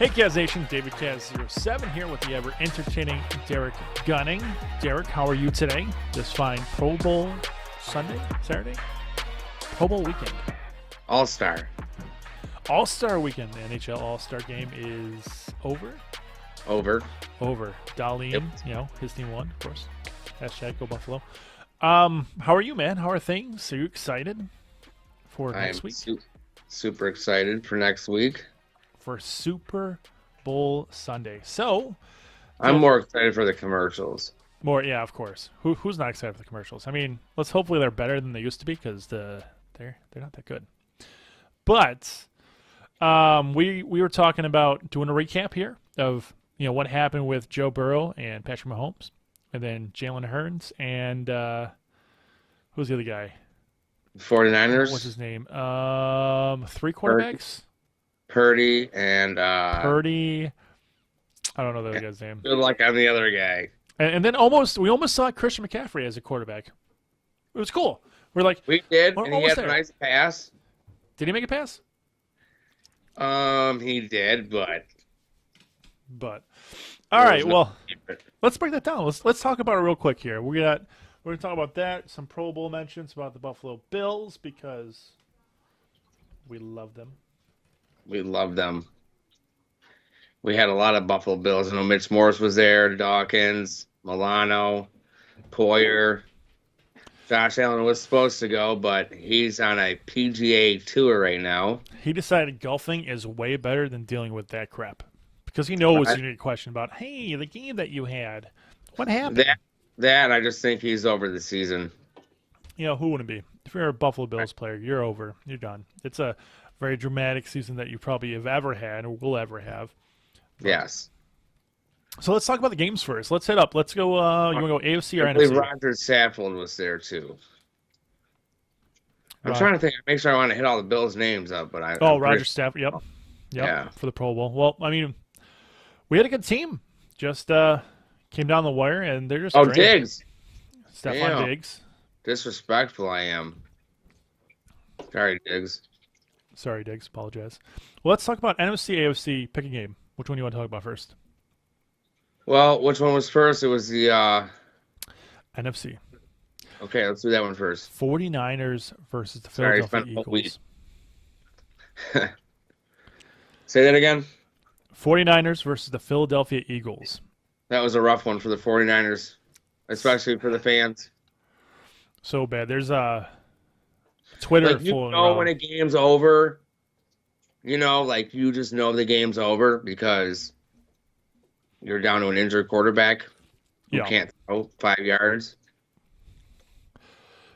Hey, KazzNation, David Kaz07 here with the ever-entertaining Derrick Gunning. Derrick, how are you today? This fine Pro Bowl Saturday? Pro Bowl weekend. All-Star weekend. The NHL All-Star game is over. Over. Darlene, Yep. His team won, of course. Hashtag Go Buffalo. How are you, man? How are things? Are you excited for next week? Super excited for next week. For Super Bowl Sunday. So I'm more excited for the commercials. yeah, of course. Who's not excited for the commercials? I mean, hopefully they're better than they used to be because they're not that good. But we were talking about doing a recap here of what happened with Joe Burrow and Patrick Mahomes, and then Jalen Hurts and who's the other guy? 49ers. What's his name? 3 quarterbacks. Purdy and Purdy. I don't know the other guy's name. Good luck on the other guy. And then we almost saw Christian McCaffrey as a quarterback. It was cool. We did, we're and he had a nice pass. Did he make a pass? He did, but all right. Well, let's break that down. Let's talk about it real quick here. We're gonna talk about that. Some Pro Bowl mentions about the Buffalo Bills because we love them. We love them. We had a lot of Buffalo Bills. I know Mitch Morse was there, Dawkins, Milano, Poyer. Josh Allen was supposed to go, but he's on a PGA tour right now. He decided golfing is way better than dealing with that crap because he knows you need a question about, hey, the game that you had, what happened? That I just think he's over the season. Who wouldn't be? If you're a Buffalo Bills player, you're over. You're done. It's a very dramatic season that you probably have ever had or will ever have. Yes. So let's talk about the games first. Let's head up. Let's go. You want to go AFC or I believe NFC? Roger Saffold was there too. I'm trying to think. Make sure I want to hit all the Bills' names up, but Roger Stafford. Yep. Yeah. For the Pro Bowl. Well, I mean, we had a good team. Just came down the wire, and they're just Diggs. Stephon Diggs. Disrespectful I am. Sorry, Diggs. Apologize. Well, let's talk about NFC, AFC. Pick a game. Which one do you want to talk about first? Well, which one was first? It was the NFC. Okay, let's do that one first. 49ers versus the Philadelphia Eagles. Say that again? 49ers versus the Philadelphia Eagles. That was a rough one for the 49ers, especially for the fans. So bad. There's Twitter full of when a game's over, you just know the game's over because you're down to an injured quarterback who can't throw 5 yards.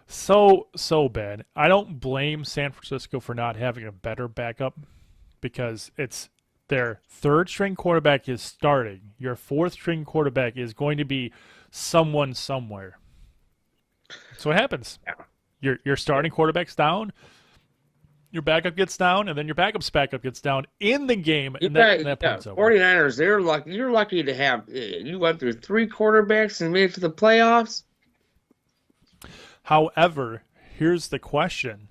So bad. I don't blame San Francisco for not having a better backup because it's their third string quarterback is starting. Your fourth string quarterback is going to be someone somewhere. So what happens? Yeah. Your starting quarterback's down, your backup gets down, and then your backup's backup gets down in the game, and that point's over. 49ers, you're lucky to have. You went through 3 quarterbacks and made it to the playoffs. However, here's the question: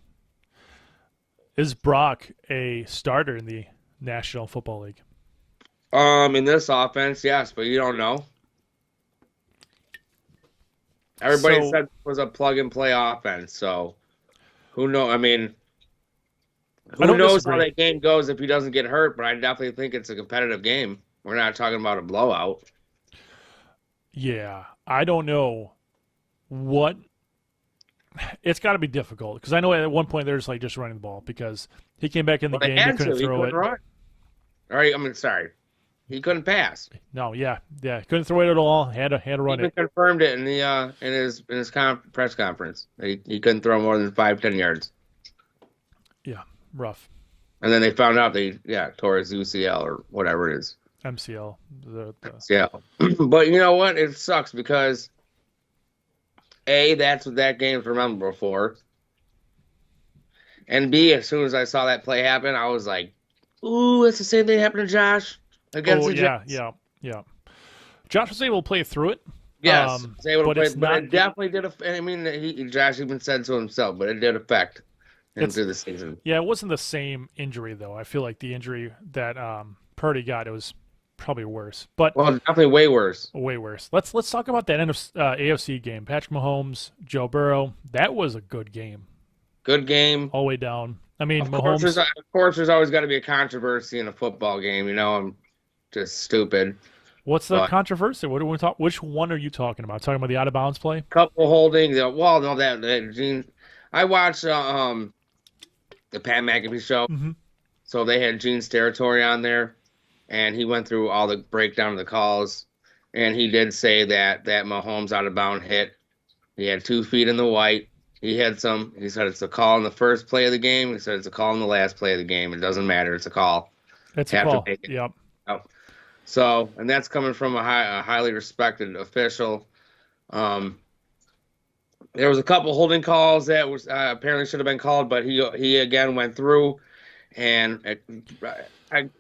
is Brock a starter in the National Football League? In this offense, yes, but you don't know. Everybody said it was a plug-and-play offense, so who knows? I mean, who knows how that game goes if he doesn't get hurt, but I definitely think it's a competitive game. We're not talking about a blowout. Yeah, I don't know what – it's got to be difficult because I know at one point they're just running the ball because he came back in the game, he couldn't throw it. Run. All right, sorry. He couldn't pass. No, yeah, couldn't throw it at all. Had to run it. He confirmed it in the in his press conference. He couldn't throw more than 5-10 yards. Yeah, rough. And then they found out they tore his UCL or whatever it is. MCL. MCL. But you know what? It sucks because A, that's what that game's rememberable for. And B, as soon as I saw that play happen, I was like, ooh, it's the same thing happened to Josh. Yeah. Josh was able to play through it. Yes, was able to play, but it definitely did. Josh even said so himself, but it did affect him through the season. Yeah, it wasn't the same injury though. I feel like the injury that Purdy got, it was probably worse. But Well, definitely way worse. way worse. Let's talk about that AFC game. Patrick Mahomes, Joe Burrow. That was a good game. Good game. All the way down. I mean, Of Mahomes. course, there's always got to be a controversy in a football game. I'm just stupid. What's the But controversy? What do we talk? Which one are you talking about? Talking about the out of bounds play? couple holding. Well, no, that Gene. I watched the Pat McAfee show, Mm-hmm. so they had Gene's territory on there, and he went through all the breakdown of the calls, and he did say that Mahomes out of bound hit. He had 2 feet in the white. He said it's a call in the first play of the game. He said it's a call in the last play of the game. It doesn't matter. It's a call. It's a Have to call. make it. Yep. So, and that's coming from a highly respected official. There was a couple holding calls that was apparently should have been called, but he again went through, and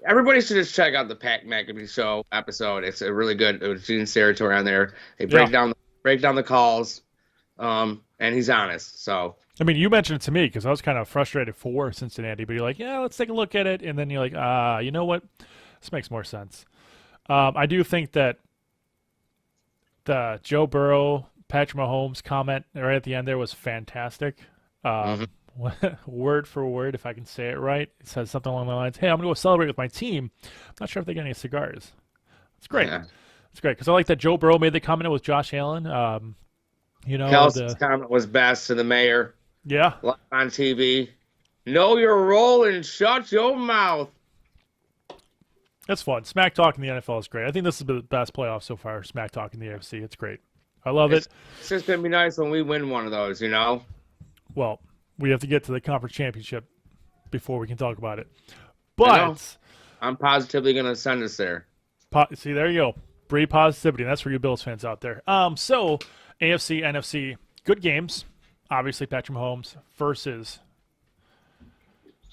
everybody should just check out the Pat McAfee show episode. It's a really good. It was Gene's territory on there. They break down the calls, and he's honest. So I mean, you mentioned it to me because I was kind of frustrated for Cincinnati, but you're like, yeah, let's take a look at it, and then you're like, you know what? This makes more sense. I do think that the Joe Burrow, Patrick Mahomes comment right at the end there was fantastic. Word for word, if I can say it right, it says something along the lines, "Hey, I'm going to go celebrate with my team. I'm not sure if they get any cigars." It's great. yeah. It's great because I like that Joe Burrow made the comment with Josh Allen. Kelsey's comment was best to the mayor. Yeah. Live on TV. Know your role and shut your mouth. That's fun. Smack Talk in the NFL is great. I think this is the best playoff so far, Smack Talk in the AFC. It's great. I love it. It's just going to be nice when we win one of those, Well, we have to get to the conference championship before we can talk about it. But I'm positively going to send us there. See, there you go. Breed positivity. That's for you Bills fans out there. So AFC, NFC, good games. Obviously, Patrick Mahomes versus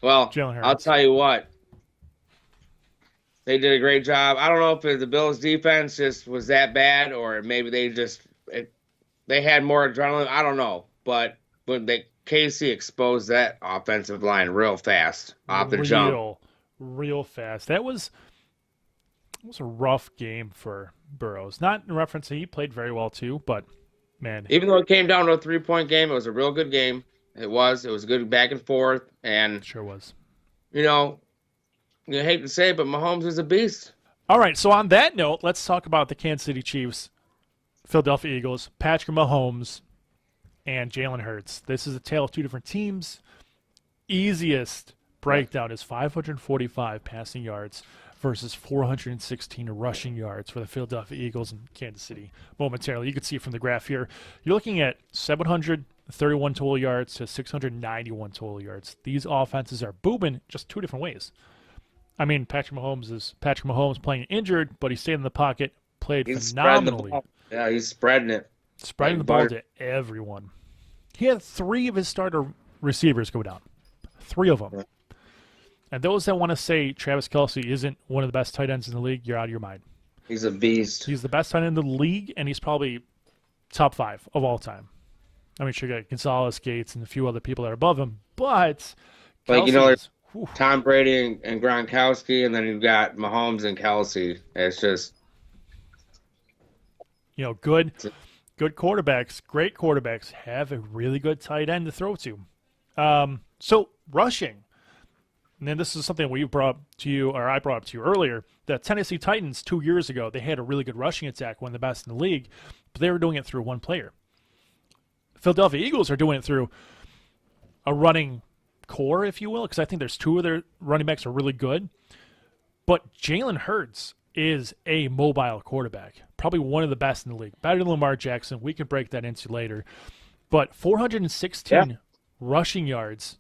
Jalen Hurts. I'll tell you what. They did a great job. I don't know if the Bills' defense just was that bad, or maybe they had more adrenaline. I don't know, but when KC exposed that offensive line real fast off the jump, real fast. That was a rough game for Burrows. Not in reference to he played very well too, but man, even though it came down to a 3-point game, it was a real good game. It was good back and forth, and sure was. You hate to say it, but Mahomes is a beast. All right, so on that note, let's talk about the Kansas City Chiefs, Philadelphia Eagles, Patrick Mahomes, and Jalen Hurts. This is a tale of two different teams. Easiest breakdown is 545 passing yards versus 416 rushing yards for the Philadelphia Eagles and Kansas City. Momentarily, you can see from the graph here, you're looking at 731 total yards to 691 total yards. These offenses are booming just two different ways. I mean, Patrick Mahomes playing injured, but he stayed in the pocket, played phenomenally. Yeah, he's spreading it. Spreading the ball to everyone. He had 3 of his starter receivers go down. 3 of them. Yeah. And those that want to say Travis Kelce isn't one of the best tight ends in the league, you're out of your mind. He's a beast. He's the best tight end in the league, and he's probably top 5 of all time. I mean, sure, you got Gonzalez, Gates, and a few other people that are above him, but there's Tom Brady and Gronkowski, and then you've got Mahomes and Kelce. It's just, good quarterbacks, great quarterbacks have a really good tight end to throw to. So rushing, and then this is something we brought up to you, or I brought up to you earlier. The Tennessee Titans 2 years ago, they had a really good rushing attack, one of the best in the league, but they were doing it through one player. Philadelphia Eagles are doing it through a running core, if you will, because I think there's 2 of their running backs are really good. But Jalen Hurts is a mobile quarterback, probably one of the best in the league, better than Lamar Jackson. We can break that into later. But 416 rushing yards,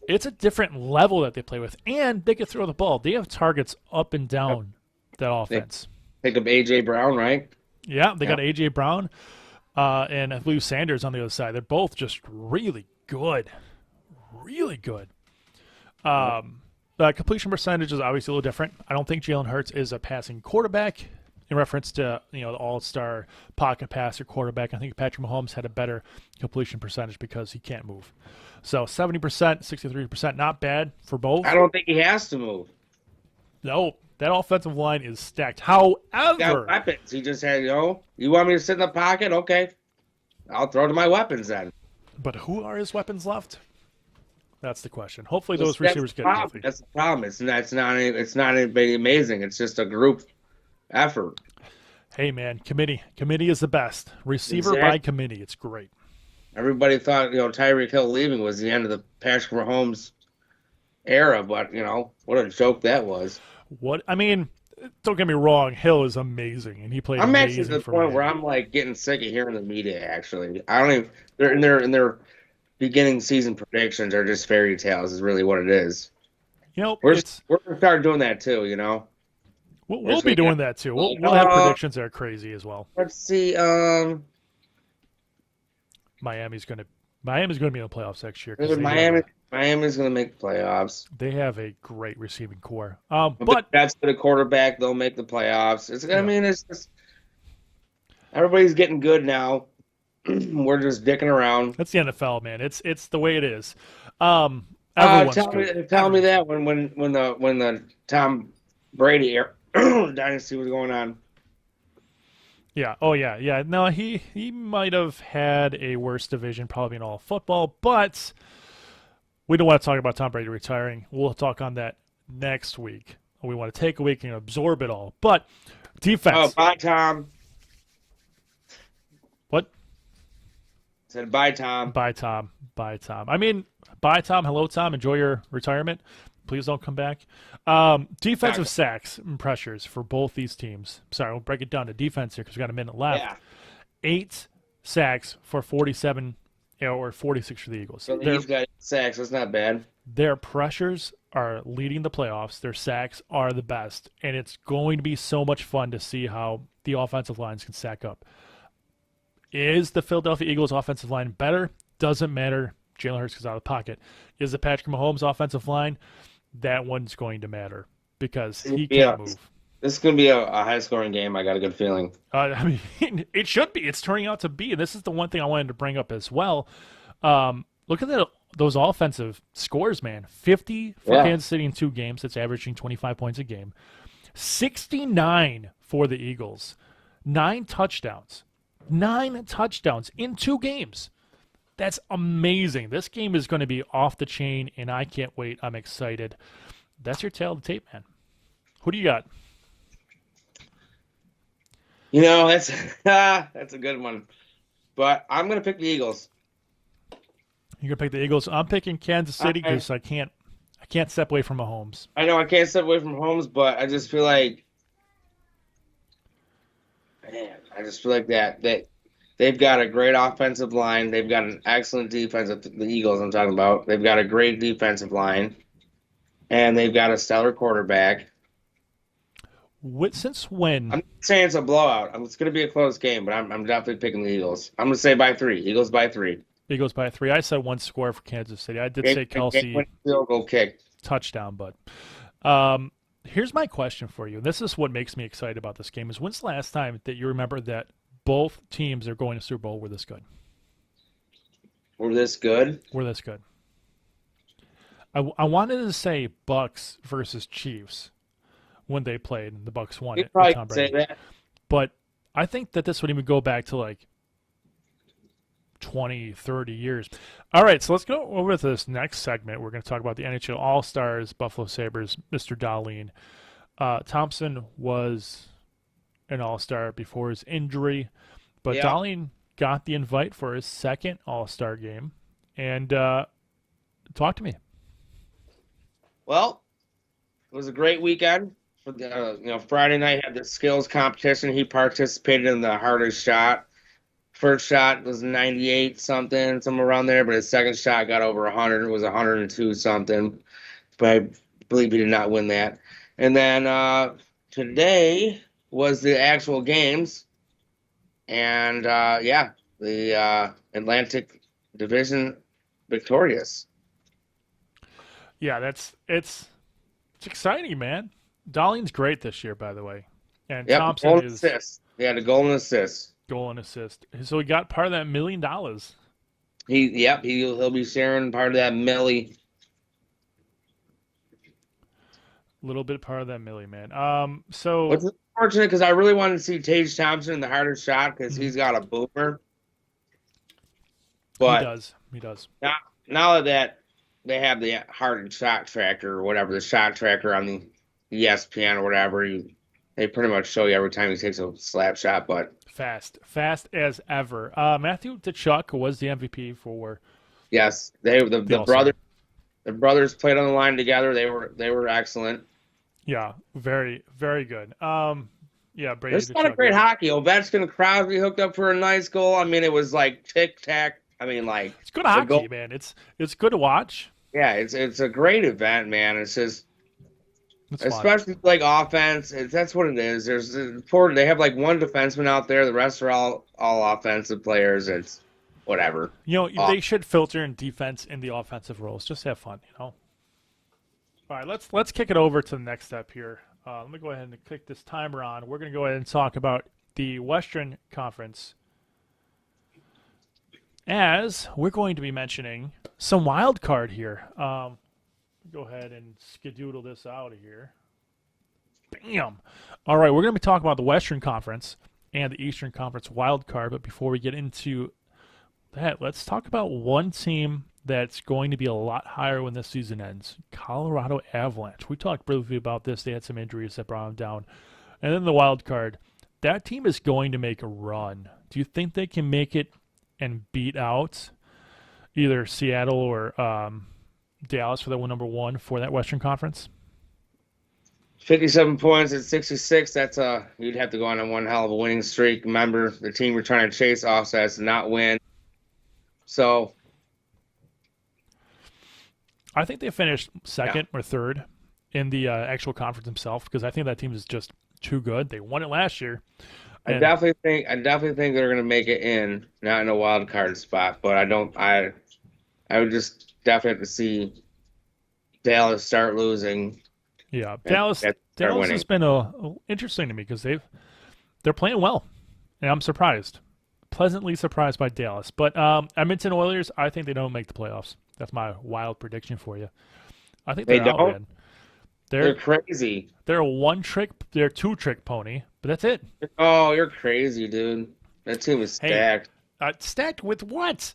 it's a different level that they play with, and they can throw the ball. They have targets up and down that offense. Pick up A.J. Brown, right? Yeah, they got A.J. Brown and I believe Sanders on the other side. They're both just really good. Really good. The completion percentage is obviously a little different. I don't think Jalen Hurts is a passing quarterback in reference to the all-star pocket passer quarterback. I think Patrick Mahomes had a better completion percentage because he can't move. So 70%, 63%, not bad for both. I don't think he has to move. No, that offensive line is stacked. Got However, weapons. He just had, you want me to sit in the pocket? Okay, I'll throw to my weapons then. but who are his weapons left? That's the question. Hopefully That's those receivers the get problem. healthy. That's the problem. It's not anybody amazing. It's just a group effort. Hey man, committee is the best. Receiver by Exactly. committee, it's great. Everybody thought Tyreek Hill leaving was the end of the Patrick Mahomes era, but what a joke that was. What I mean, don't get me wrong, Hill is amazing, and he played I'm actually to amazing the for point where Miami. I'm like getting sick of hearing the media. Actually, I don't even. They're in their beginning season predictions are just fairy tales. Is really what it is. You know, We're it's we're gonna start doing that too. We're we'll just be gonna doing get that too. like, We'll have predictions that are crazy as well. let's see. Miami's gonna be in the playoffs next year because Miami's gonna make the playoffs. they have a great receiving core. But that's for the quarterback. They'll make the playoffs. I yeah. mean, it's just everybody's getting good now. We're just dicking around. That's the NFL, man. It's the way it is. Everyone's Tell good. me that when the Tom Brady dynasty was going on. Yeah. Oh yeah. Yeah. No, he might have had a worse division probably in all of football, but we don't want to talk about Tom Brady retiring. We'll talk on that next week. We want to take a week and absorb it all. But defense. Oh, bye, Tom. What? Said bye, Tom. Bye, Tom. Bye, Tom. I mean, bye, Tom. Hello, Tom. Enjoy your retirement. Please don't come back. Defensive sacks and pressures for both these teams. Sorry, we'll break it down to defense here because we got a minute left. Yeah. 8 sacks for 47 or 46 for the Eagles. So the Eagles got 8 sacks. That's not bad. Their pressures are leading the playoffs. Their sacks are the best. And it's going to be so much fun to see how the offensive lines can sack up. Is the Philadelphia Eagles offensive line better? Doesn't matter. Jalen Hurts goes out of the pocket. Is the Patrick Mahomes offensive line? That one's going to matter because he can't move. This is going to be a high-scoring game. I got a good feeling. I mean, it should be. It's turning out to be. And this is the one thing I wanted to bring up as well. Look at those offensive scores, man. 50 for Kansas City in 2 games. That's averaging 25 points a game. 69 for the Eagles. 9 touchdowns. 9 touchdowns in 2 games. That's amazing. This game is going to be off the chain, and I can't wait. I'm excited. That's your tail of the tape, man. Who do you got? That's a good one. But I'm going to pick the Eagles. You're going to pick the Eagles. I'm picking Kansas City because I can't step away from Mahomes. I know I can't step away from Mahomes, but I just feel like, that they've got a great offensive line. They've got an excellent defense. The Eagles I'm talking about. They've got a great defensive line, and they've got a stellar quarterback. Since when? I'm not saying it's a blowout. It's going to be a close game, but I'm definitely picking the Eagles. I'm going to say by 3. Eagles by 3. Eagles by 3. I said 1 score for Kansas City. I did say Kelsey field goal kick touchdown, but here's my question for you. This is what makes me excited about this game. Is when's the last time that you remember that both teams are going to Super Bowl were this good? We're this good? We're this good. I wanted to say Bucks versus Chiefs when they played and the Bucks won it. Probably say that. But I think that this would even go back to like 20, 30 years. All right, so let's go over to this next segment. We're going to talk about the NHL All-Stars, Buffalo Sabres, Mr. Dahlin. Thompson was an All-Star before his injury, but Dahlin got the invite for his second All-Star game. And talk to me. Well, it was a great weekend. For the, Friday night had the skills competition. He participated in the hardest shot. First shot was 98 something, somewhere around there, but his second shot got over 100. It was 102 something, but I believe he did not win that. And then today was the actual games, and the Atlantic Division victorious. Yeah, it's exciting, man. Dahlin's great this year, by the way, and Thompson is assist. He had a goal and assist. Goal and assist. So he got part of that $1 million. He'll be sharing part of that millie. Little bit part of that Millie, man. Which is unfortunate because I really wanted to see Tage Thompson in the hardest shot because Mhm. he's got a boomer. He But does. He does. now that they have the hard shot tracker or whatever, the shot tracker on the ESPN or whatever, they pretty much show you every time he takes a slap shot. But Fast as ever. Matthew Tkachuk was the MVP for yes, the All-Star. the brothers played on the line together. They were excellent. Yeah, very, very good. Yeah, Brady There's a lot of Tkachuk. great hockey. Ovechkin and Crosby hooked up for a nice goal. I mean, it was like tic tac. I mean, like It's good hockey, man. It's good to watch. yeah, it's a great event, man. It's just It's fun. especially like offense. That's what it is. There's they have like one defenseman out there. The rest are all offensive players. It's whatever. You know, they should filter in defense in the offensive roles. Just have fun, you know. All right, let's kick it over to the next step here. Let me go ahead and click this timer on. We're going to go ahead and talk about the Western Conference, as we're going to be mentioning some wild card here. Go ahead and skedoodle this out of here. Bam! All right, we're going to be talking about the Western Conference and the Eastern Conference wild card. But before we get into that, let's talk about one team that's going to be a lot higher when this season ends. Colorado Avalanche. We talked briefly about this. They had some injuries that brought them down. And then the wild card. That team is going to make a run. Do you think they can make it and beat out either Seattle or Dallas for that number 1 for that Western Conference? 57 points at 66. That's you'd have to go on one hell of a winning streak. Remember, the team we're trying to chase also has to not win. So I think they finished second or third in the actual conference themselves because I think that team is just too good. They won it last year. I definitely think they're gonna make it in, not in a wild card spot. But I would just definitely have to see Dallas start losing. Yeah, Dallas has been interesting to me because they're playing well, and I'm surprised, pleasantly surprised by Dallas. But Edmonton Oilers, I think they don't make the playoffs. That's my wild prediction for you. I think they're out, man. They're crazy. They're a two-trick pony, but that's it. Oh, you're crazy, dude. That team is stacked. Hey, stacked with what?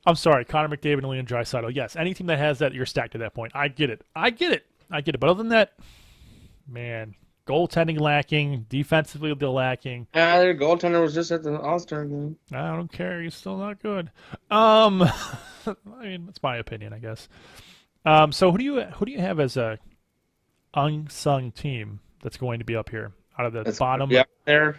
I'm sorry, Connor McDavid and Leon Draisaitl. Yes, any team that has that, you're stacked at that point. I get it. But other than that, man, goaltending lacking, defensively they're lacking. Their goaltender was just at the All-Star game. I don't care. He's still not good. I mean, that's my opinion, I guess. So who do you have as a unsung team that's going to be up here out of the bottom? Yeah, there.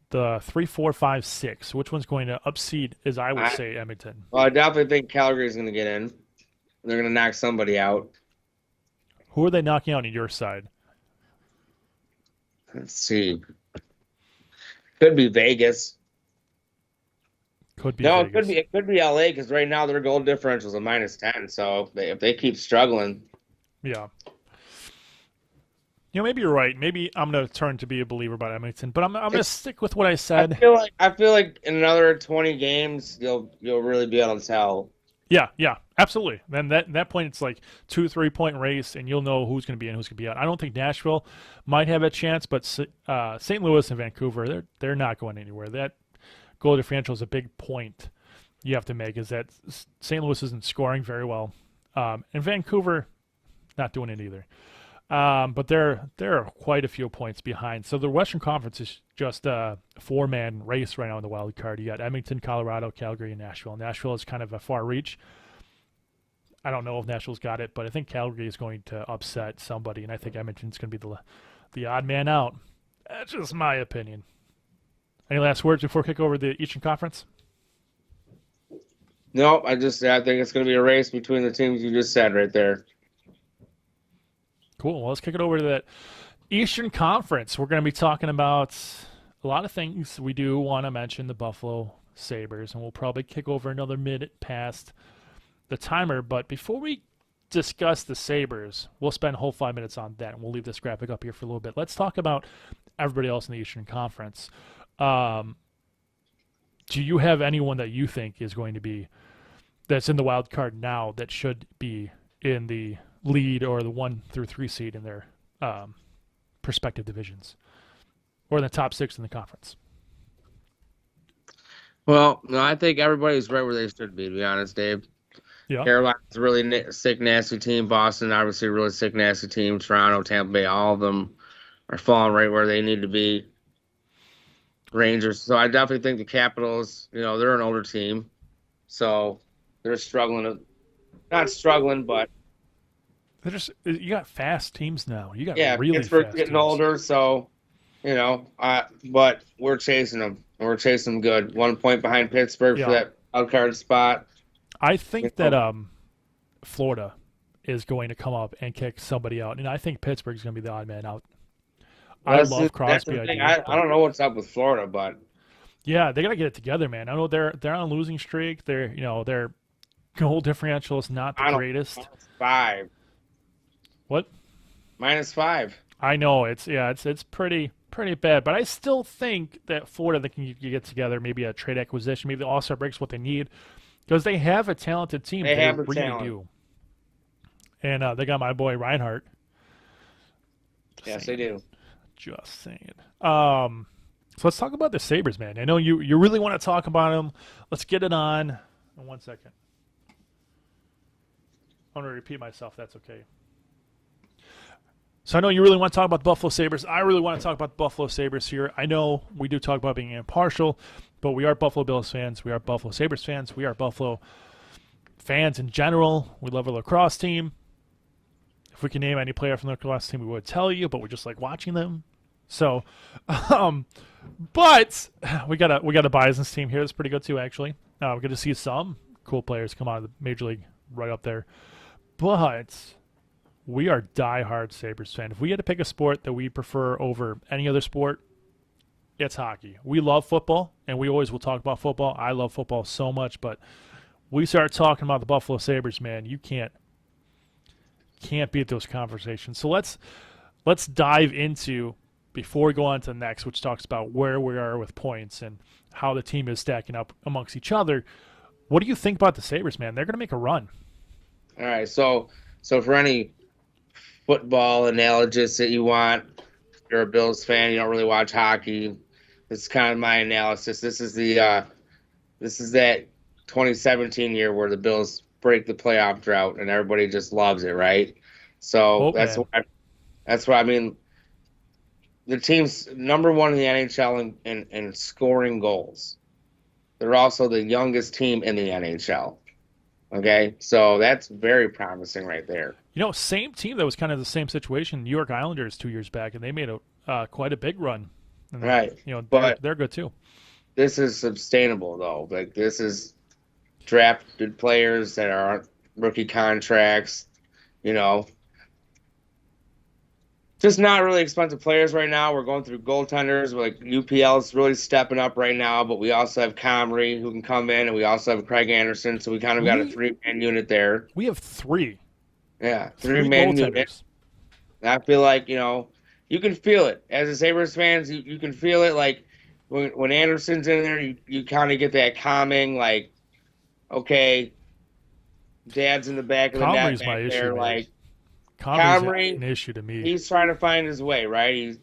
The 3, 4, 5, 6. Which one's going to upseed? As I would say, Edmonton. Well, I definitely think Calgary's going to get in. They're going to knock somebody out. Who are they knocking out on your side? Let's see. Could be Vegas. Vegas. It could be LA because right now their goal differential is a -10. So if they keep struggling, yeah. You know, maybe you're right. Maybe I'm going to turn to be a believer about Edmonton, but I'm going to stick with what I said. I feel like in another 20 games you'll really be able to tell. Yeah, absolutely. Then that point it's like 2-3 point race, and you'll know who's going to be in, who's going to be out. I don't think Nashville might have a chance, but St. Louis and Vancouver, they're not going anywhere. That goal differential is a big point you have to make. Is that St. Louis isn't scoring very well, and Vancouver not doing it either. But they're quite a few points behind. So the Western Conference is just a 4-man race right now in the wild card. You got Edmonton, Colorado, Calgary, and Nashville. Nashville is kind of a far reach. I don't know if Nashville's got it, but I think Calgary is going to upset somebody, and I think Edmonton's going to be the odd man out. That's just my opinion. Any last words before we kick over the Eastern Conference? No, I think it's going to be a race between the teams you just said right there. Cool. Well, let's kick it over to that Eastern Conference. We're going to be talking about a lot of things. We do want to mention the Buffalo Sabres, and we'll probably kick over another minute past the timer. But before we discuss the Sabres, we'll spend a whole 5 minutes on that, and we'll leave this graphic up here for a little bit. Let's talk about everybody else in the Eastern Conference. Do you have anyone that you think is going to be that's in the wild card now that should be in the lead or the 1 through 3 seed in there prospective divisions or in the top 6 in the conference. Well, no, I think everybody's right where they should be, to be honest, Dave. Yeah. Carolina's a really sick, nasty team. Boston, obviously, a really sick, nasty team. Toronto, Tampa Bay, all of them are falling right where they need to be. Rangers. So I definitely think the Capitals, they're an older team. So they're struggling. Not struggling, but You got fast teams now. You got yeah, really Pittsburgh's fast getting teams. older. So, but we're chasing them. We're chasing them good. 1 point behind Pittsburgh for that wild card spot. I think that Florida is going to come up and kick somebody out, and I think Pittsburgh's going to be the odd man out. I love Crosby. I don't know what's up with Florida, but yeah, they got to get it together, man. I know they're on a losing streak. Their goal differential is not the greatest. -5. What? -5. I know it's pretty bad, but I still think that Florida they can get together, maybe a trade acquisition, maybe the All-Star break's what they need, because they have a talented team. They have really talent. do. And they got my boy Reinhardt. Yes, they do. Just saying. So let's talk about the Sabres, man. I know you really want to talk about them. Let's get it on. In 1 second. I'm going to repeat myself. That's okay. So I know you really want to talk about the Buffalo Sabres. I really want to talk about the Buffalo Sabres here. I know we do talk about being impartial, but we are Buffalo Bills fans. We are Buffalo Sabres fans. We are Buffalo fans in general. We love our lacrosse team. If we can name any player from the lacrosse team, we would tell you, but we just like watching them. So, but we got a Bison's team here that's pretty good too, actually. We're going to see some cool players come out of the Major League right up there. But we are diehard Sabres fan. If we had to pick a sport that we prefer over any other sport, it's hockey. We love football, and we always will talk about football. I love football so much, but we start talking about the Buffalo Sabres, man, you can't beat those conversations. So let's dive into, before we go on to the next, which talks about where we are with points and how the team is stacking up amongst each other. What do you think about the Sabres, man? They're going to make a run. All right, so for any football analogists that you want, if you're a Bills fan, you don't really watch hockey, this is kind of my analysis. This is that 2017 year where the Bills break the playoff drought and everybody just loves it, right? So that's what I mean. The team's number 1 in the NHL in scoring goals. They're also the youngest team in the NHL. Okay, so that's very promising right there. Same team that was kind of the same situation, New York Islanders 2 years back, and they made quite a big run. And right. They're good too. This is sustainable though. Like, this is drafted players that are on rookie contracts, just not really expensive players right now. We're going through goaltenders. Like, UPL is really stepping up right now, but we also have Comrie who can come in, and we also have Craig Anderson. So we kind of got a 3-man unit there. We have 3. Yeah, 3-man unit. And I feel like, you can feel it. As a Sabres fans, you can feel it. Like, when Anderson's in there, you kind of get that calming, like, okay, Dad's in the back of the net back there, like, Comrie's an issue to me. He's trying to find his way, right? He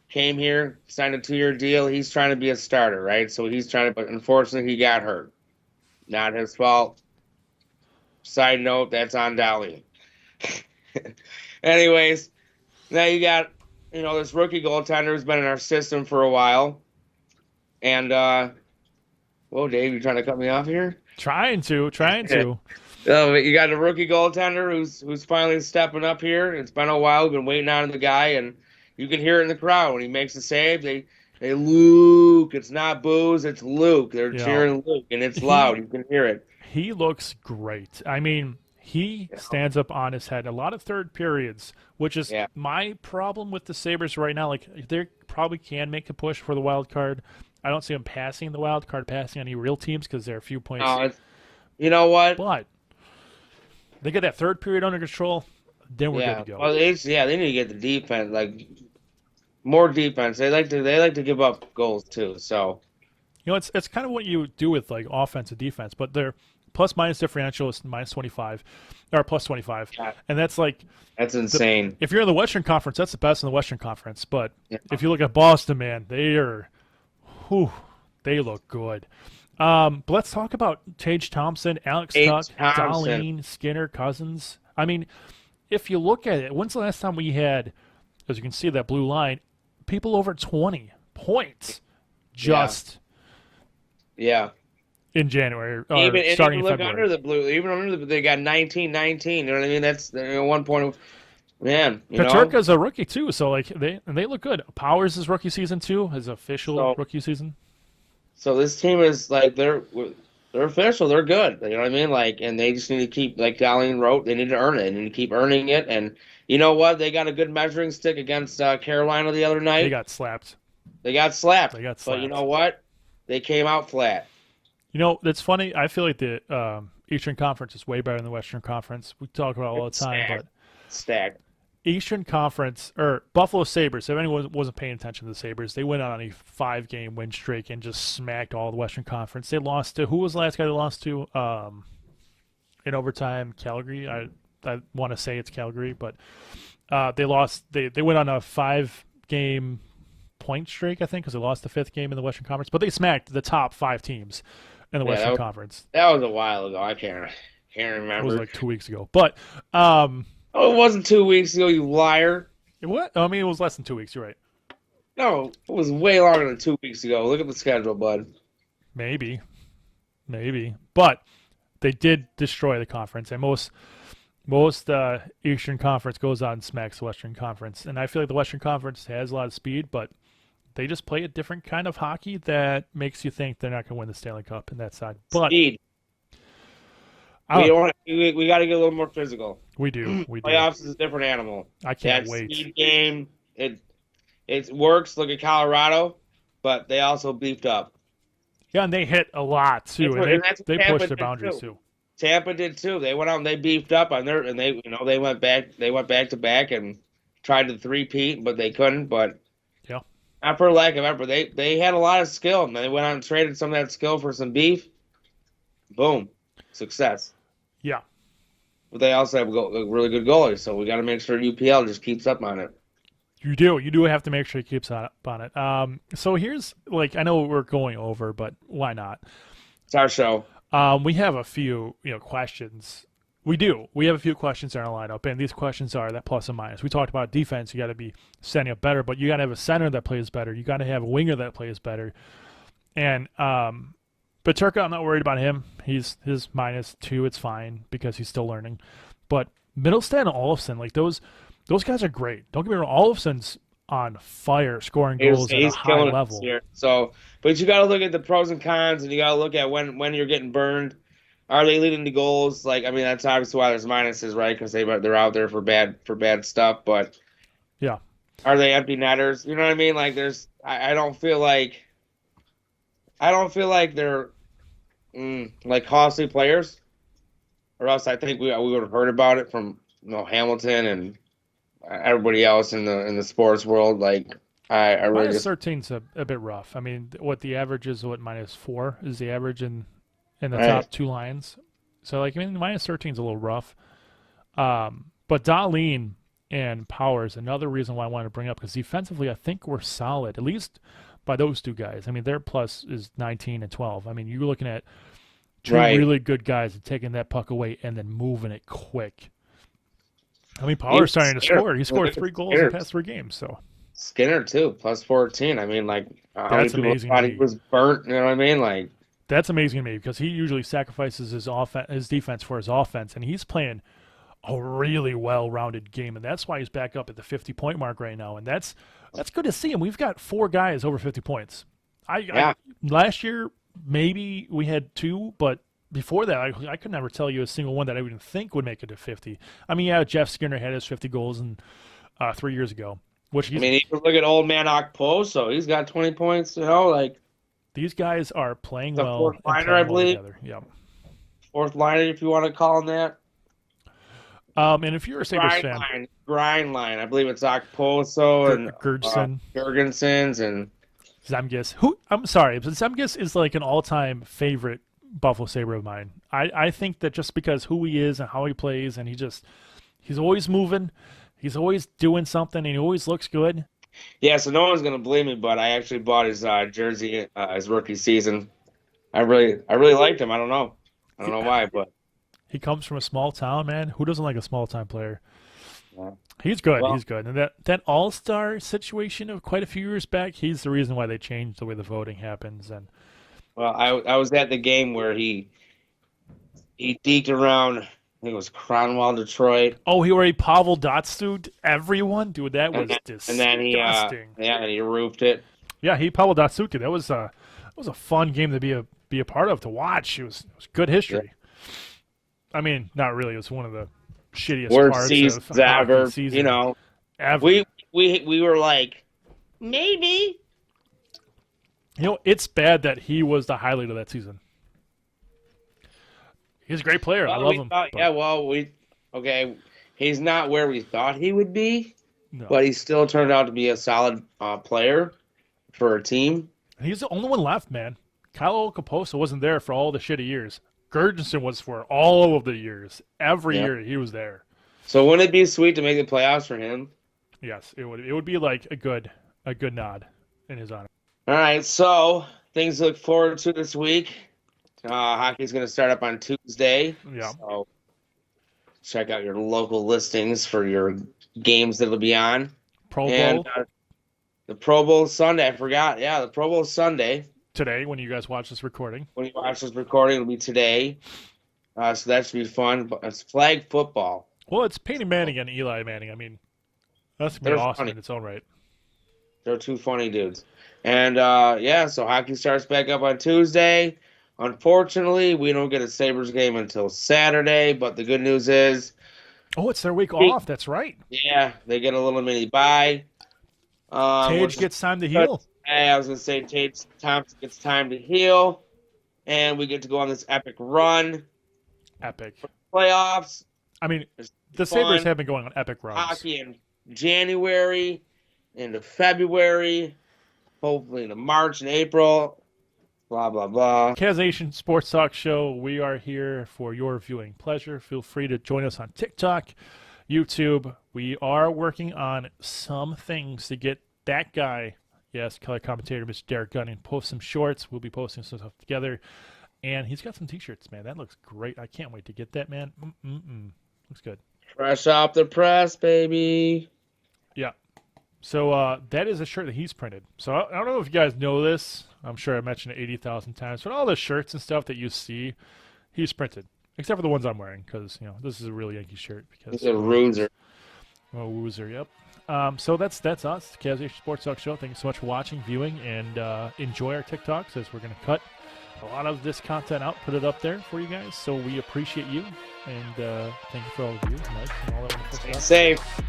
came here, signed a 2-year deal. He's trying to be a starter, right? So he's trying to, but unfortunately, he got hurt. Not his fault. Side note, that's on Dolly. Anyways, now you got, this rookie goaltender who's been in our system for a while. And, whoa, Dave, you trying to cut me off here? Trying to. You got a rookie goaltender who's finally stepping up here. It's been a while. We've been waiting on the guy, and you can hear it in the crowd when he makes a save. They Luke. It's not booze. It's Luke. They're cheering Luke, and it's loud. You can hear it. He looks great. I mean, he stands up on his head. A lot of third periods, which is my problem with the Sabres right now. Like, they probably can make a push for the wild card. I don't see them passing the wild card, passing any real teams because they're a few points. You know what? But they get that third period under control, then we're good to go. Well, they need to get the defense, like, more defense. They like to give up goals too. So, it's kind of what you do with like offense and defense, but they're plus minus differential is minus 25 or plus 25, Yeah. and that's like That's insane. if you're in the Western Conference, that's the best in the Western Conference. But Yeah. if you look at Boston, man, they look good. But let's talk about Tage Thompson, Alex Tuck, Darlene, Skinner, Cousins. I mean, if you look at it, when's the last time we had, as you can see that blue line, people over 20 points just Yeah. in January or Even starting in look February. under the blue, even under the, they got 19. You know what I mean? That's one point. Man, Peterka's a rookie too, so like they look good. Powers is rookie season too, his official rookie season. So this team is like they're official. They're good. You know what I mean? Like, and they just need to keep, like Darlene wrote, they need to earn it. They need to keep earning it. And you know what? They got a good measuring stick against Carolina the other night. They got slapped. But you know what? They came out flat. You know, that's funny. I feel like the Eastern Conference is way better than the Western Conference. We talk about it all the time, but Stacked. Eastern Conference or Buffalo Sabres. If anyone wasn't paying attention to the Sabres, they went on a 5-game win streak and just smacked all the Western Conference. They lost to, who was the last guy they lost to in overtime? Calgary. I want to say it's Calgary, but they lost. They went on a 5-game point streak, I think, because they lost the 5th game in the Western Conference. But they smacked the top 5 teams in the Western Conference. That was a while ago. I can't remember. It was like 2 weeks ago, but. Oh, it wasn't 2 weeks ago, you liar. What? I mean, it was less than 2 weeks. You're right. No, it was way longer than 2 weeks ago. Look at the schedule, bud. Maybe. But they did destroy the conference, and most Eastern Conference goes on and smacks the Western Conference. And I feel like the Western Conference has a lot of speed, but they just play a different kind of hockey that makes you think they're not going to win the Stanley Cup in that side. But speed. We got to get a little more physical. We do. Playoffs is a different animal. I can't wait. Speed game, it works. Look at Colorado, but they also beefed up. Yeah, and they hit a lot too, and they pushed their boundaries too. Tampa did too. They went out and they beefed up on their, and they went back to back and tried to three-peat, but they couldn't. But yeah, not for lack of effort. They had a lot of skill, and they went out and traded some of that skill for some beef. Boom, success. Yeah. But they also have a really good goalie, so we got to make sure UPL just keeps up on it. You do have to make sure he keeps up on it. So here's, like, I know we're going over, but why not? It's our show. We have a few, questions. We do. We have a few questions in our lineup, and these questions are that plus and minus. We talked about defense. You got to be setting up better, but you got to have a center that plays better. You got to have a winger that plays better. And Peterka, I'm not worried about him. His -2, it's fine because he's still learning. But Middlestat and Olofsson, like those guys are great. Don't get me wrong. Olofsson's on fire, scoring goals at a high level. So, but you got to look at the pros and cons, and you got to look at when you're getting burned. Are they leading to goals? Like, I mean, that's obviously why there's minuses, right? Because they're out there for bad stuff. But yeah, are they empty netters? You know what I mean? Like, I don't feel like they're like costly players, or else I think we would have heard about it from Hamilton and everybody else in the sports world. Like, I really -13's a bit rough. I mean, what the average is, -4 is the average in the top 2 lines. So, like, I mean, -13's a little rough. But Darlene and Powers, another reason why I wanted to bring up, because defensively, I think we're solid, at least by those two guys. I mean, their plus is 19 and 12. I mean, you're looking at two really good guys taking that puck away and then moving it quick. I mean, Powers starting to score. He scored 3 goals in the past 3 games. So Skinner too, plus 14. I mean, like, that's amazing. Thought he was burnt. You know what I mean? Like, that's amazing to me because he usually sacrifices his defense for his offense, and he's playing a really well-rounded game, and that's why he's back up at the 50-point mark right now, and that's good to see him. We've got 4 guys over 50 points. Last year, maybe we had 2, but before that, I could never tell you a single one that I would think would make it to 50. I mean, yeah, Jeff Skinner had his 50 goals 3 years ago. You look at old man Okposo. He's got 20 points, like. These guys are playing well. Fourth liner, I believe. Yeah. Fourth liner, if you want to call him that. And if you're a Sabres fan, grind line. I believe it's Okposo and Gergensons and Zemgus. I'm sorry, but Zemgus is like an all-time favorite Buffalo Sabre of mine. I think that just because who he is and how he plays, and he's always moving, he's always doing something, and he always looks good. Yeah, so no one's gonna believe me, but I actually bought his jersey his rookie season. I really liked him. I don't know why, but He comes from a small town, man. Who doesn't like a small town player? yeah. He's good. Well, He's good. And that All-Star situation of quite a few years back, he's the reason why they changed the way the voting happens. And well, I was at the game where he deked around. I think it was Cronwell, Detroit. oh, he already Pavel Datsyuk everyone, dude. That was And then disgusting. he roofed it. Yeah, he Pavel Datsyuk. That was a fun game to be a part of, to watch. It was good history. I mean, not really. It was one of the shittiest Worst parts seasons of hockey ever. season, You know, ever. we were like, maybe. You know, it's bad that he was the highlight of that season. He's a great player. I love him. Okay. He's not where we thought he would be, No. but he still turned out to be a solid player for a team. And he's the only one left, man. Kyle Okaposo wasn't there for all the shitty years. Gurgensen was for all of the years. Every year he was there. So wouldn't it be sweet to make the playoffs for him? Yes, it would. It would be like a good nod in his honor. All right, so things to look forward to this week. Hockey's going to start up on Tuesday. Yeah. So check out your local listings for your games that'll be on. Pro Bowl And the Pro Bowl Sunday. I forgot. Yeah, the Pro Bowl Sunday. today when you guys watch this recording. When you watch this recording, it'll be today. So that should be fun. But it's flag football. Well, it's Peyton Manning and Eli Manning. I mean, that's gonna be They're awesome funny. in its own right. They're two funny dudes. And so hockey starts back up on Tuesday. Unfortunately, we don't get a Sabres game until Saturday, but the good news is, Oh, it's their week off. That's right. yeah, they get a little mini bye. Tage gets time to heal. I was going to say Tage Thompson gets time to heal, and we get to go on this epic run. Epic. Playoffs. I mean, It's the fun. Sabres have been going on epic runs. Hockey in January, into February, hopefully into March and April. Blah, blah, blah. KazzNation Sports Talk Show. We are here for your viewing pleasure. Feel free to join us on TikTok, YouTube. We are working on some things to get that guy, yes, color commentator, Mr. Derrick Gunning, post some shorts. We'll be posting some stuff together. And he's got some T-shirts, man. That looks great. I can't wait to get that, man. Looks good. Fresh off the press, baby. Yeah. So that is a shirt that he's printed. So I don't know if you guys know this. I'm sure I mentioned it 80,000 times. But all the shirts and stuff that you see, he's printed. Except for the ones I'm wearing, because this is a real Yankee shirt. Because He's a ruser. Oh, loser, yep. So that's us, KazzNation Sports Talk Show. Thank you so much for watching, viewing, and enjoy our TikToks as we're going to cut a lot of this content out, put it up there for you guys. So we appreciate you, and thank you for all the views, likes, and all that wonderful Stay stuff. safe.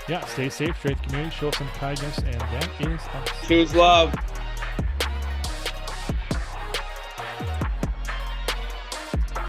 Yeah, stay safe, trade the community, show some kindness, and that is us. Choose love.